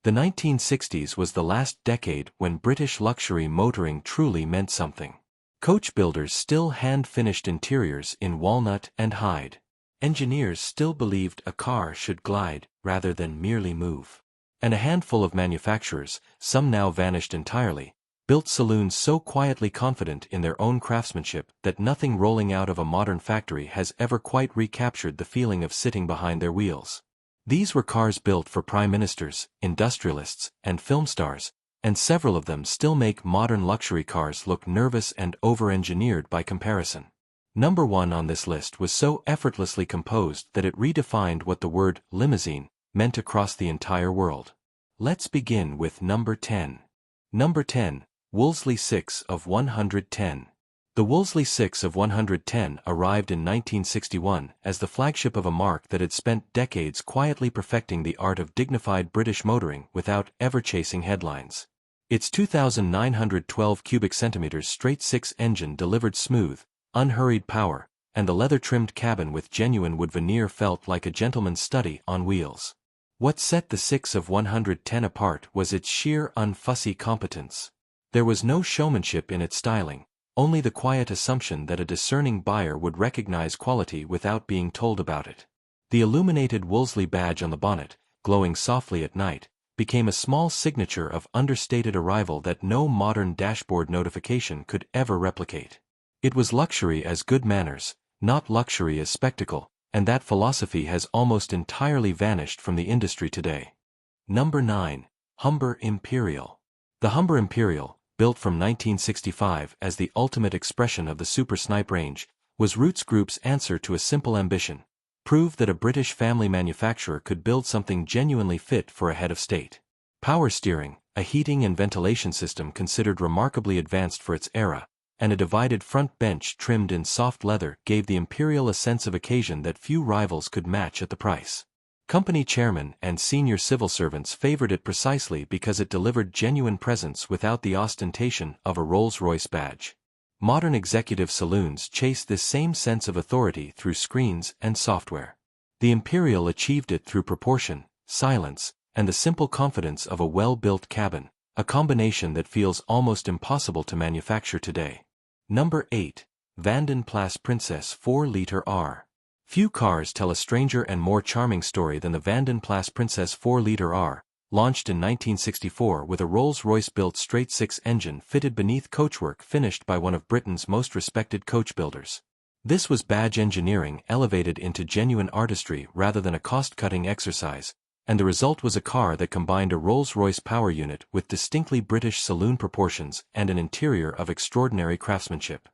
The 1960s was the last decade when British luxury motoring truly meant something. Coach builders still hand-finished interiors in walnut and hide. Engineers still believed a car should glide rather than merely move. And a handful of manufacturers, some now vanished entirely, built saloons so quietly confident in their own craftsmanship that nothing rolling out of a modern factory has ever quite recaptured the feeling of sitting behind their wheels. These were cars built for prime ministers, industrialists, and film stars, and several of them still make modern luxury cars look nervous and over-engineered by comparison. Number 1 on this list was so effortlessly composed that it redefined what the word limousine meant across the entire world. Let's begin with number 10. Number 10, Wolseley 6 of 110. The Wolseley 6 of 110 arrived in 1961 as the flagship of a marque that had spent decades quietly perfecting the art of dignified British motoring without ever chasing headlines. Its 2,912 cubic centimeters straight-six engine delivered smooth, unhurried power, and the leather-trimmed cabin with genuine wood veneer felt like a gentleman's study on wheels. What set the 6 of 110 apart was its sheer unfussy competence. There was no showmanship in its styling, only the quiet assumption that a discerning buyer would recognize quality without being told about it. The illuminated Wolseley badge on the bonnet, glowing softly at night, became a small signature of understated arrival that no modern dashboard notification could ever replicate. It was luxury as good manners, not luxury as spectacle, and that philosophy has almost entirely vanished from the industry today. Number 9. Humber Imperial. The Humber Imperial, built from 1965 as the ultimate expression of the Super Snipe range, was Roots Group's answer to a simple ambition: prove that a British family manufacturer could build something genuinely fit for a head of state. Power steering, a heating and ventilation system considered remarkably advanced for its era, and a divided front bench trimmed in soft leather gave the Imperial a sense of occasion that few rivals could match at the price. Company chairmen and senior civil servants favored it precisely because it delivered genuine presence without the ostentation of a Rolls-Royce badge. Modern executive saloons chase this same sense of authority through screens and software. The Imperial achieved it through proportion, silence, and the simple confidence of a well-built cabin, a combination that feels almost impossible to manufacture today. Number 8. Vanden Plas Princess 4Liter R. Few cars tell a stranger and more charming story than the Vanden Plas Princess 4Liter R, launched in 1964 with a Rolls-Royce-built straight-six engine fitted beneath coachwork finished by one of Britain's most respected coach builders. This was badge engineering elevated into genuine artistry rather than a cost-cutting exercise, and the result was a car that combined a Rolls-Royce power unit with distinctly British saloon proportions and an interior of extraordinary craftsmanship.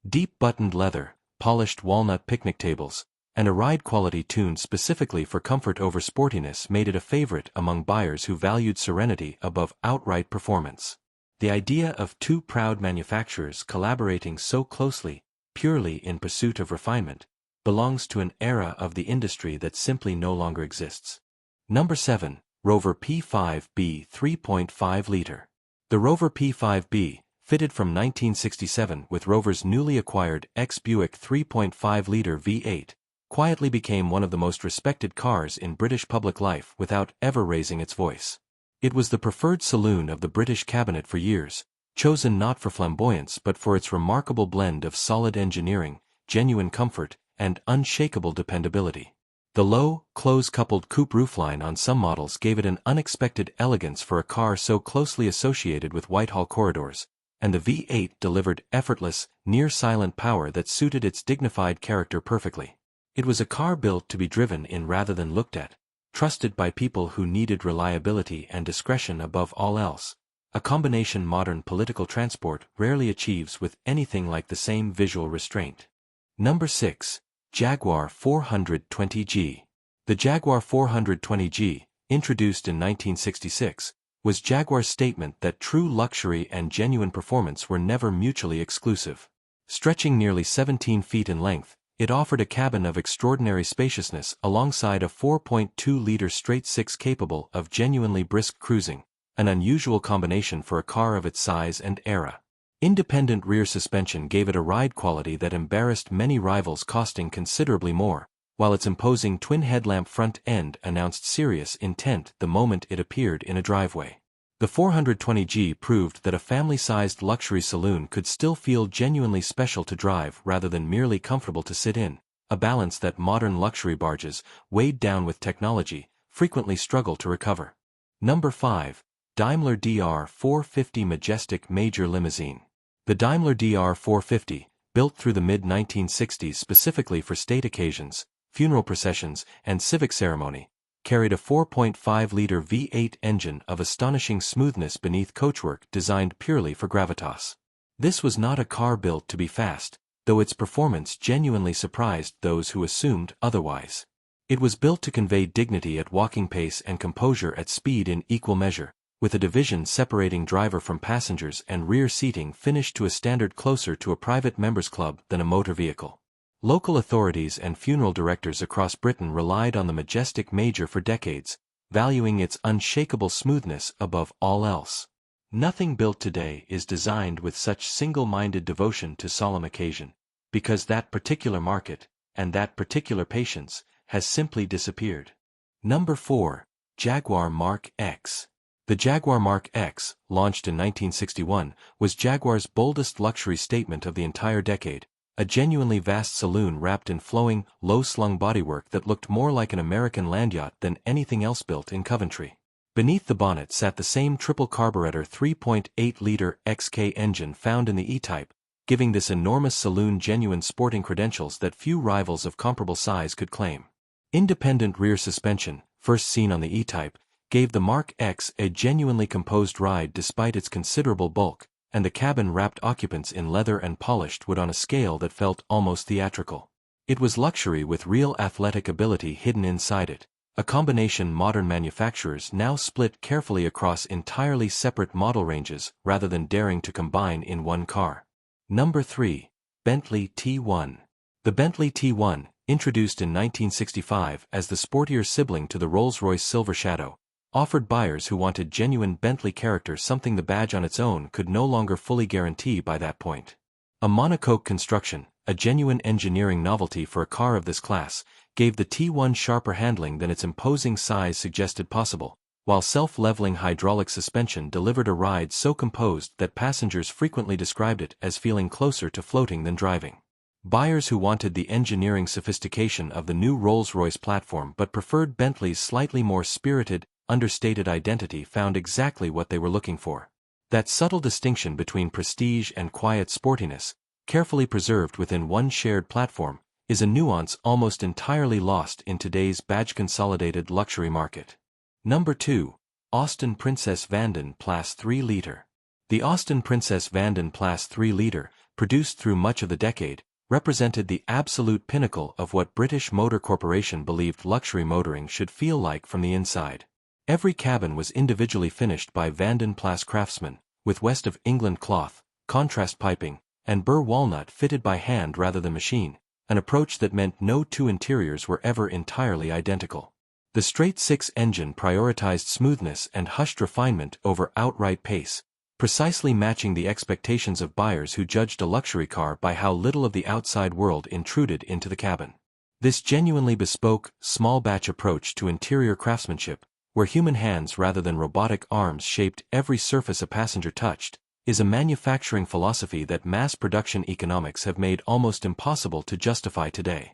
Deep buttoned leather, polished walnut picnic tables, and a ride quality tuned specifically for comfort over sportiness made it a favorite among buyers who valued serenity above outright performance. The idea of two proud manufacturers collaborating so closely, purely in pursuit of refinement, belongs to an era of the industry that simply no longer exists. Number 7. Rover P5B 3.5 liter. The Rover P5B, fitted from 1967 with Rover's newly acquired ex-Buick 3.5 liter V8, quietly became one of the most respected cars in British public life without ever raising its voice. It was the preferred saloon of the British cabinet for years, chosen not for flamboyance but for its remarkable blend of solid engineering, genuine comfort, and unshakable dependability. The low, close-coupled coupe roofline on some models gave it an unexpected elegance for a car so closely associated with Whitehall corridors, and the V8 delivered effortless, near-silent power that suited its dignified character perfectly. It was a car built to be driven in rather than looked at, trusted by people who needed reliability and discretion above all else, a combination modern political transport rarely achieves with anything like the same visual restraint. Number 6. Jaguar 420G. The Jaguar 420G, introduced in 1966, was Jaguar's statement that true luxury and genuine performance were never mutually exclusive. Stretching nearly 17 feet in length, it offered a cabin of extraordinary spaciousness alongside a 4.2-liter straight-six capable of genuinely brisk cruising, an unusual combination for a car of its size and era. Independent rear suspension gave it a ride quality that embarrassed many rivals, costing considerably more, while its imposing twin headlamp front end announced serious intent the moment it appeared in a driveway. The 420G proved that a family-sized luxury saloon could still feel genuinely special to drive rather than merely comfortable to sit in, a balance that modern luxury barges, weighed down with technology, frequently struggle to recover. Number 5. Daimler DR 450 Majestic Major Limousine. The Daimler DR 450, built through the mid-1960s specifically for state occasions, funeral processions, and civic ceremony, carried a 4.5-liter V8 engine of astonishing smoothness beneath coachwork designed purely for gravitas. This was not a car built to be fast, though its performance genuinely surprised those who assumed otherwise. It was built to convey dignity at walking pace and composure at speed in equal measure, with a division separating driver from passengers and rear seating finished to a standard closer to a private members' club than a motor vehicle. Local authorities and funeral directors across Britain relied on the majestic Major for decades, valuing its unshakable smoothness above all else. Nothing built today is designed with such single-minded devotion to solemn occasion, because that particular market, and that particular patience, has simply disappeared. Number 4. Jaguar Mark X. The Jaguar Mark X, launched in 1961, was Jaguar's boldest luxury statement of the entire decade, a genuinely vast saloon wrapped in flowing, low-slung bodywork that looked more like an American land yacht than anything else built in Coventry. Beneath the bonnet sat the same triple-carburetor 3.8-liter XK engine found in the E-Type, giving this enormous saloon genuine sporting credentials that few rivals of comparable size could claim. Independent rear suspension, first seen on the E-Type, gave the Mark X a genuinely composed ride despite its considerable bulk, and the cabin wrapped occupants in leather and polished wood on a scale that felt almost theatrical. It was luxury with real athletic ability hidden inside it, a combination modern manufacturers now split carefully across entirely separate model ranges rather than daring to combine in one car. Number 3. Bentley T1. The Bentley T1, introduced in 1965 as the sportier sibling to the Rolls-Royce Silver Shadow, offered buyers who wanted genuine Bentley character something the badge on its own could no longer fully guarantee by that point. A monocoque construction, a genuine engineering novelty for a car of this class, gave the T1 sharper handling than its imposing size suggested possible, while self-leveling hydraulic suspension delivered a ride so composed that passengers frequently described it as feeling closer to floating than driving. Buyers who wanted the engineering sophistication of the new Rolls-Royce platform but preferred Bentley's slightly more spirited, understated identity found exactly what they were looking for. That subtle distinction between prestige and quiet sportiness, carefully preserved within one shared platform, is a nuance almost entirely lost in today's badge-consolidated luxury market. Number 2. Austin Princess Vanden Plas 3-liter. The Austin Princess Vanden Plas 3-liter, produced through much of the decade, represented the absolute pinnacle of what British Motor Corporation believed luxury motoring should feel like from the inside. Every cabin was individually finished by Vanden Plas craftsmen, with West of England cloth, contrast piping, and burr walnut fitted by hand rather than machine, an approach that meant no two interiors were ever entirely identical. The straight-six engine prioritized smoothness and hushed refinement over outright pace, precisely matching the expectations of buyers who judged a luxury car by how little of the outside world intruded into the cabin. This genuinely bespoke, small-batch approach to interior craftsmanship, where human hands rather than robotic arms shaped every surface a passenger touched, is a manufacturing philosophy that mass production economics have made almost impossible to justify today.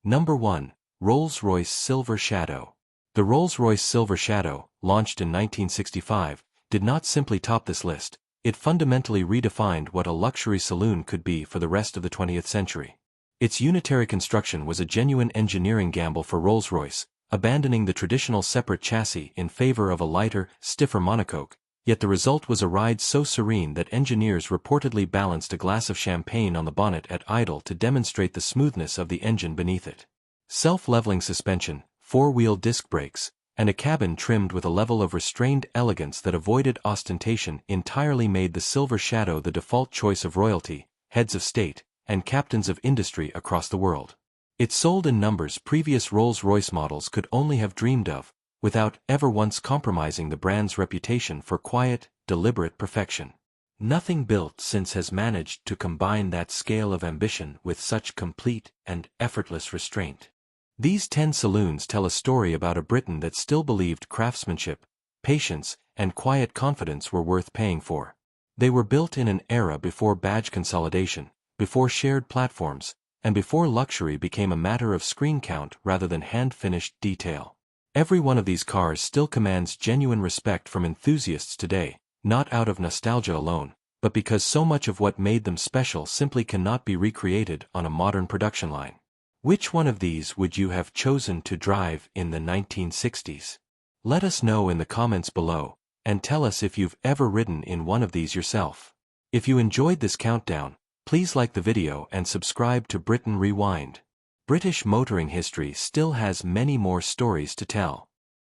Number 1. Rolls-Royce Silver Shadow. The Rolls-Royce Silver Shadow, launched in 1965, did not simply top this list, it fundamentally redefined what a luxury saloon could be for the rest of the 20th century. Its unitary construction was a genuine engineering gamble for Rolls-Royce, abandoning the traditional separate chassis in favor of a lighter, stiffer monocoque, yet the result was a ride so serene that engineers reportedly balanced a glass of champagne on the bonnet at idle to demonstrate the smoothness of the engine beneath it. Self-leveling suspension, four-wheel disc brakes, and a cabin trimmed with a level of restrained elegance that avoided ostentation entirely made the Silver Shadow the default choice of royalty, heads of state, and captains of industry across the world. It sold in numbers previous Rolls-Royce models could only have dreamed of, without ever once compromising the brand's reputation for quiet, deliberate perfection. Nothing built since has managed to combine that scale of ambition with such complete and effortless restraint. These 10 saloons tell a story about a Britain that still believed craftsmanship, patience, and quiet confidence were worth paying for. They were built in an era before badge consolidation, before shared platforms, and before luxury became a matter of screen count rather than hand-finished detail. Every one of these cars still commands genuine respect from enthusiasts today, not out of nostalgia alone, but because so much of what made them special simply cannot be recreated on a modern production line. Which one of these would you have chosen to drive in the 1960s? Let us know in the comments below, and tell us if you've ever ridden in one of these yourself. If you enjoyed this countdown, please like the video and subscribe to Britain Rewind. British motoring history still has many more stories to tell.